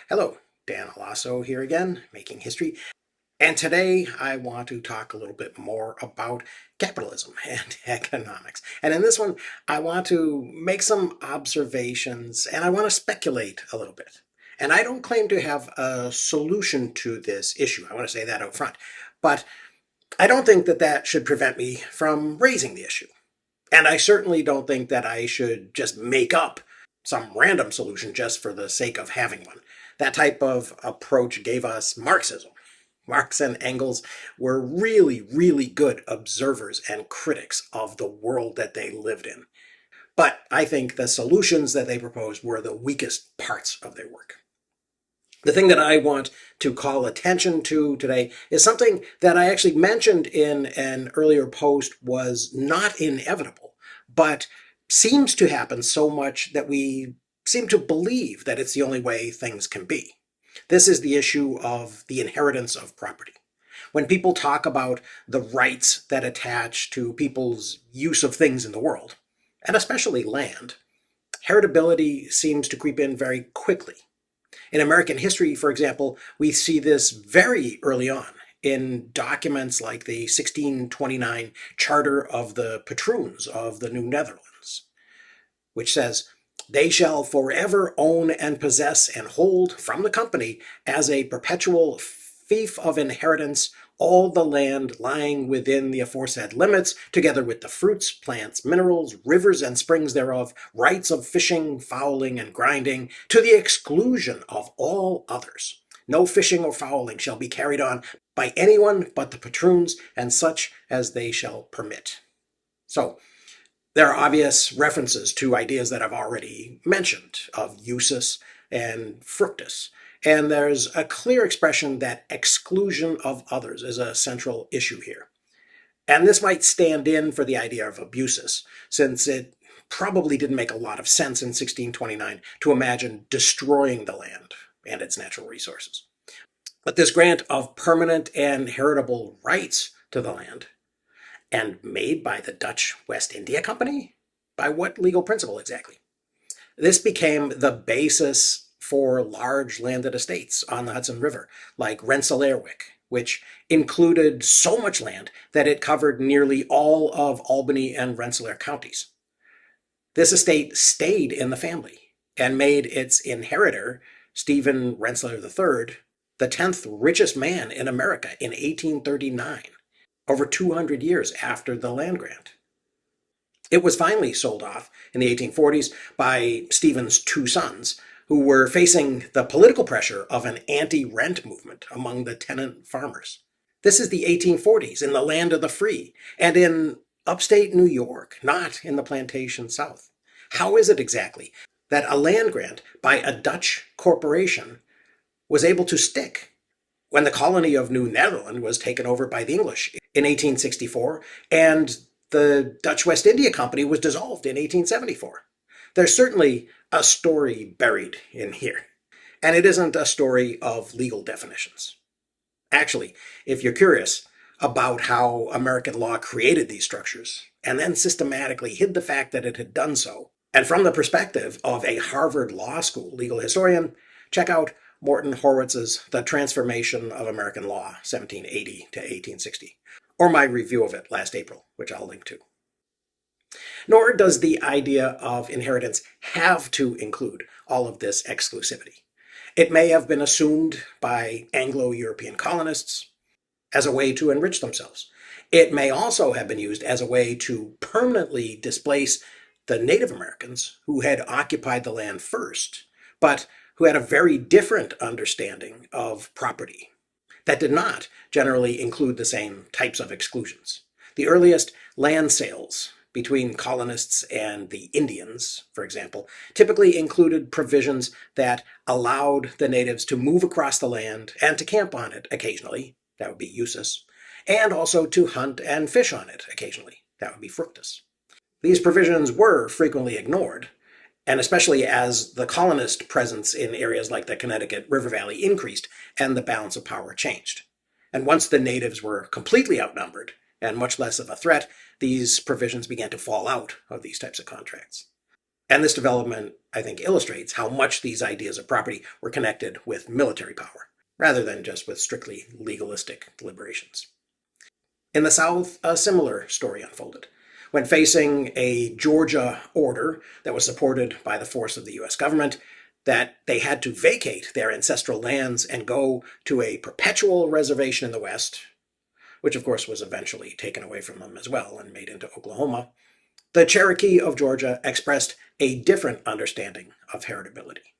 Hello, Dan Alasso here again, making history. And today I want to talk a little bit more about capitalism and economics. And in this one, I want to make some observations and I want to speculate a little bit. And I don't claim to have a solution to this issue. I want to say that out front. But I don't think that that should prevent me from raising the issue. And I certainly don't think that I should just make up some random solution just for the sake of having one. That type of approach gave us Marxism. Marx and Engels were really, really good observers and critics of the world that they lived in. But I think the solutions that they proposed were the weakest parts of their work. The thing that I want to call attention to today is something that I actually mentioned in an earlier post was not inevitable, but seems to happen so much that we seem to believe that it's the only way things can be. This is the issue of the inheritance of property. When people talk about the rights that attach to people's use of things in the world, and especially land, heritability seems to creep in very quickly. In American history, for example, we see this very early on in documents like the 1629 Charter of the Patroons of the New Netherlands, which says, "They shall forever own and possess and hold from the company as a perpetual fief of inheritance all the land lying within the aforesaid limits, together with the fruits, plants, minerals, rivers, and springs thereof, rights of fishing, fowling, and grinding, to the exclusion of all others. No fishing or fowling shall be carried on by anyone but the patroons and such as they shall permit." So, there are obvious references to ideas that I've already mentioned of usus and fructus. And there's a clear expression that exclusion of others is a central issue here. And this might stand in for the idea of abusus, since it probably didn't make a lot of sense in 1629 to imagine destroying the land and its natural resources. But this grant of permanent and heritable rights to the land, and made by the Dutch West India Company? By what legal principle exactly? This became the basis for large landed estates on the Hudson River, like Rensselaerwyck, which included so much land that it covered nearly all of Albany and Rensselaer counties. This estate stayed in the family and made its inheritor, Stephen Rensselaer III, the 10th richest man in America in 1839. Over 200 years after the land grant. It was finally sold off in the 1840s by Stephen's two sons, who were facing the political pressure of an anti-rent movement among the tenant farmers. This is the 1840s in the land of the free, and in upstate New York, not in the plantation South. How is it exactly that a land grant by a Dutch corporation was able to stick when the colony of New Netherland was taken over by the English in 1864, and the Dutch West India Company was dissolved in 1874. There's certainly a story buried in here, and it isn't a story of legal definitions. Actually, if you're curious about how American law created these structures, and then systematically hid the fact that it had done so, and from the perspective of a Harvard Law School legal historian, check out Morton Horowitz's The Transformation of American Law, 1780 to 1860, or my review of it last April, which I'll link to. Nor does the idea of inheritance have to include all of this exclusivity. It may have been assumed by Anglo-European colonists as a way to enrich themselves. It may also have been used as a way to permanently displace the Native Americans who had occupied the land first, but who had a very different understanding of property that did not generally include the same types of exclusions. The earliest land sales between colonists and the Indians, for example, typically included provisions that allowed the natives to move across the land and to camp on it occasionally, that would be usus, and also to hunt and fish on it occasionally, that would be fructus. These provisions were frequently ignored, and especially as the colonist presence in areas like the Connecticut River Valley increased and the balance of power changed. And once the natives were completely outnumbered and much less of a threat, these provisions began to fall out of these types of contracts. And this development, I think, illustrates how much these ideas of property were connected with military power, rather than just with strictly legalistic deliberations. In the South, a similar story unfolded. When facing a Georgia order that was supported by the force of the US government, that they had to vacate their ancestral lands and go to a perpetual reservation in the West, which of course was eventually taken away from them as well and made into Oklahoma, the Cherokee of Georgia expressed a different understanding of heritability.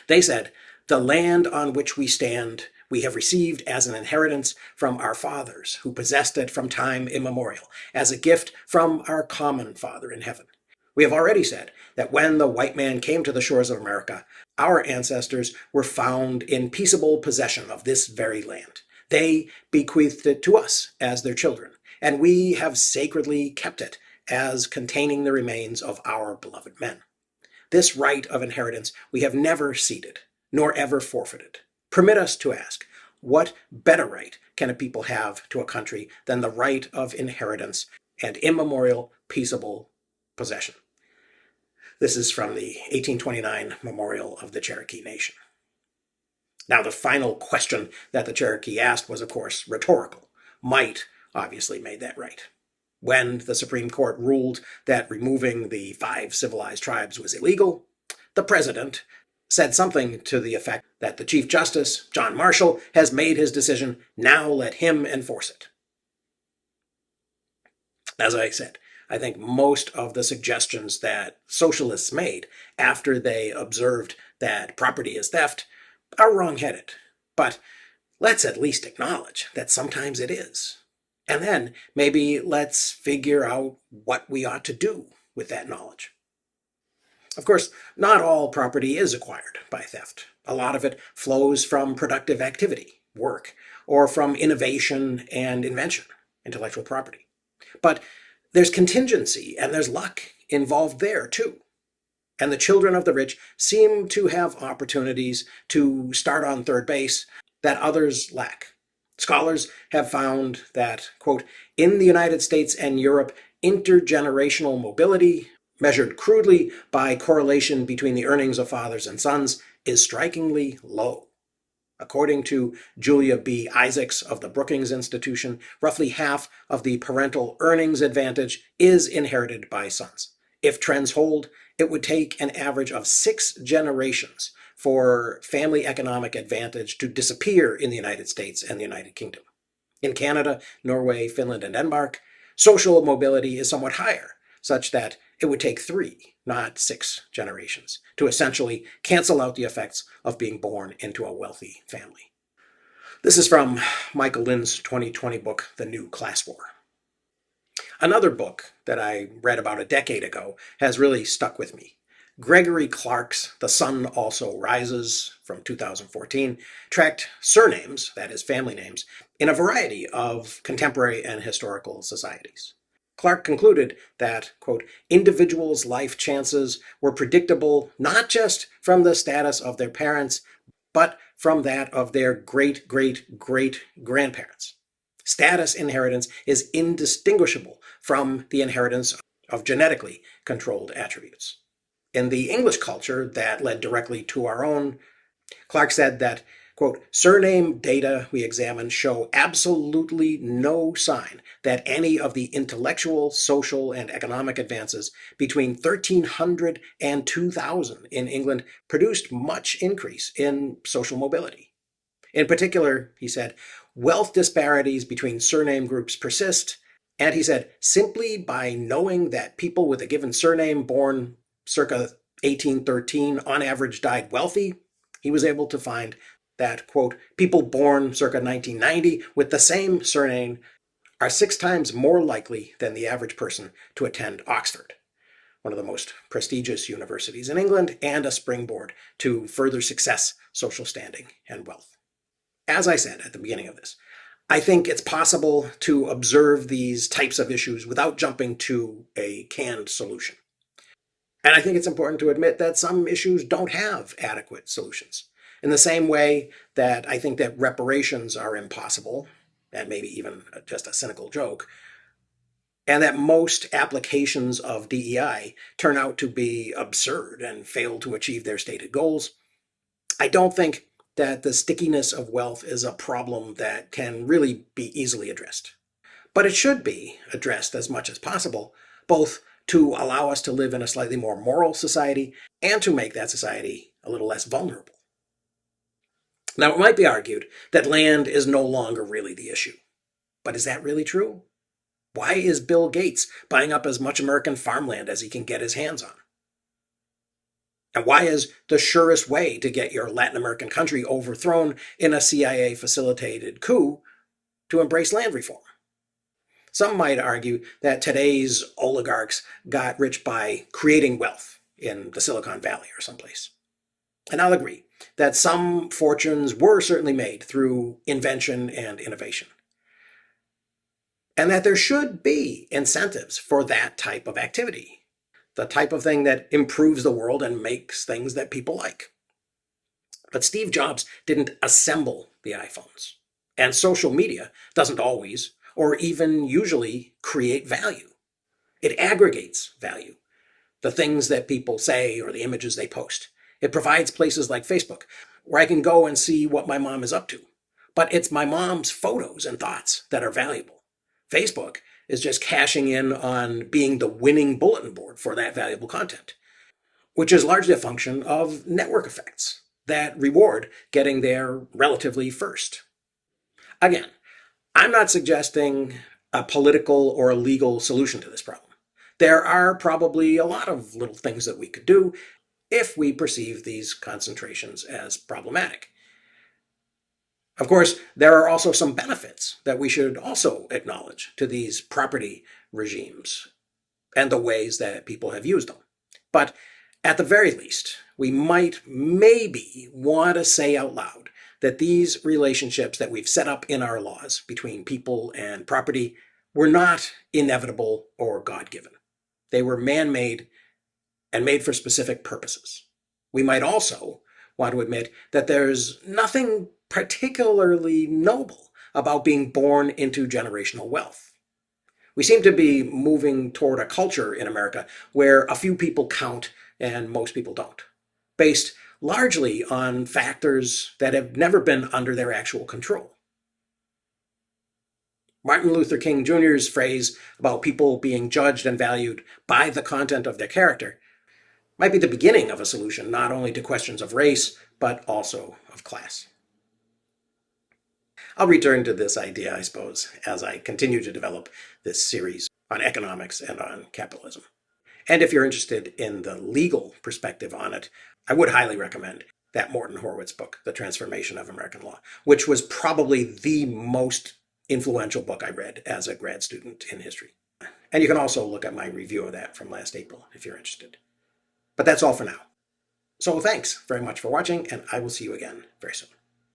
They said, "The land on which we stand we have received as an inheritance from our fathers, who possessed it from time immemorial, as a gift from our common Father in heaven. We have already said that when the white man came to the shores of America, our ancestors were found in peaceable possession of this very land. They bequeathed it to us as their children, and we have sacredly kept it as containing the remains of our beloved men. This right of inheritance we have never ceded, nor ever forfeited. Permit us to ask, what better right can a people have to a country than the right of inheritance and immemorial peaceable possession?" This is from the 1829 Memorial of the Cherokee Nation. Now, the final question that the Cherokee asked was, of course, rhetorical. Might obviously made that right. When the Supreme Court ruled that removing the 5 civilized tribes was illegal, the president said something to the effect that the Chief Justice, John Marshall, has made his decision, now let him enforce it. As I said, I think most of the suggestions that socialists made after they observed that property is theft are wrong-headed. But let's at least acknowledge that sometimes it is. And then maybe let's figure out what we ought to do with that knowledge. Of course, not all property is acquired by theft. A lot of it flows from productive activity, work, or from innovation and invention, intellectual property. But there's contingency and there's luck involved there too. And the children of the rich seem to have opportunities to start on third base that others lack. Scholars have found that, quote, in the United States and Europe, intergenerational mobility, measured crudely by correlation between the earnings of fathers and sons, is strikingly low. According to Julia B. Isaacs of the Brookings Institution, roughly half of the parental earnings advantage is inherited by sons. If trends hold, it would take an average of 6 generations for family economic advantage to disappear in the United States and the United Kingdom. In Canada, Norway, Finland, and Denmark, social mobility is somewhat higher, such that it would take 3, not 6 generations to essentially cancel out the effects of being born into a wealthy family. This is from Michael Lynn's 2020 book, The New Class War. Another book that I read about a decade ago has really stuck with me. Gregory Clark's The Sun Also Rises from 2014 tracked surnames, that is family names, in a variety of contemporary and historical societies. Clark concluded that, quote, individuals' life chances were predictable not just from the status of their parents, but from that of their great-great-great-grandparents. Status inheritance is indistinguishable from the inheritance of genetically controlled attributes. In the English culture that led directly to our own, Clark said that, quote, surname data we examined show absolutely no sign that any of the intellectual, social, and economic advances between 1300 and 2000 in England produced much increase in social mobility. In particular, he said, wealth disparities between surname groups persist, and he said, simply by knowing that people with a given surname born circa 1813 on average died wealthy, he was able to find that, quote, people born circa 1990 with the same surname are 6 times more likely than the average person to attend Oxford, one of the most prestigious universities in England and a springboard to further success, social standing, and wealth. As I said at the beginning of this, I think it's possible to observe these types of issues without jumping to a canned solution. And I think it's important to admit that some issues don't have adequate solutions. In the same way that I think that reparations are impossible, and maybe even just a cynical joke, and that most applications of DEI turn out to be absurd and fail to achieve their stated goals. I don't think that the stickiness of wealth is a problem that can really be easily addressed. But it should be addressed as much as possible, both to allow us to live in a slightly more moral society and to make that society a little less vulnerable. Now, it might be argued that land is no longer really the issue. But is that really true? Why is Bill Gates buying up as much American farmland as he can get his hands on? And why is the surest way to get your Latin American country overthrown in a CIA-facilitated coup to embrace land reform? Some might argue that today's oligarchs got rich by creating wealth in the Silicon Valley or someplace. And I'll agree that some fortunes were certainly made through invention and innovation. And that there should be incentives for that type of activity, the type of thing that improves the world and makes things that people like. But Steve Jobs didn't assemble the iPhones. And social media doesn't always, or even usually, create value. It aggregates value, the things that people say or the images they post. It provides places like Facebook, where I can go and see what my mom is up to. But it's my mom's photos and thoughts that are valuable. Facebook is just cashing in on being the winning bulletin board for that valuable content, which is largely a function of network effects that reward getting there relatively first. Again, I'm not suggesting a political or a legal solution to this problem. There are probably a lot of little things that we could do if we perceive these concentrations as problematic. Of course, there are also some benefits that we should also acknowledge to these property regimes and the ways that people have used them. But at the very least, we might maybe want to say out loud that these relationships that we've set up in our laws between people and property were not inevitable or God-given. They were man-made and made for specific purposes. We might also want to admit that there's nothing particularly noble about being born into generational wealth. We seem to be moving toward a culture in America where a few people count and most people don't, based largely on factors that have never been under their actual control. Martin Luther King Jr.'s phrase about people being judged and valued by the content of their character might be the beginning of a solution not only to questions of race, but also of class. I'll return to this idea, I suppose, as I continue to develop this series on economics and on capitalism. And if you're interested in the legal perspective on it, I would highly recommend that Morton Horowitz book, The Transformation of American Law, which was probably the most influential book I read as a grad student in history. And you can also look at my review of that from last April if you're interested. But that's all for now. So thanks very much for watching, and I will see you again very soon.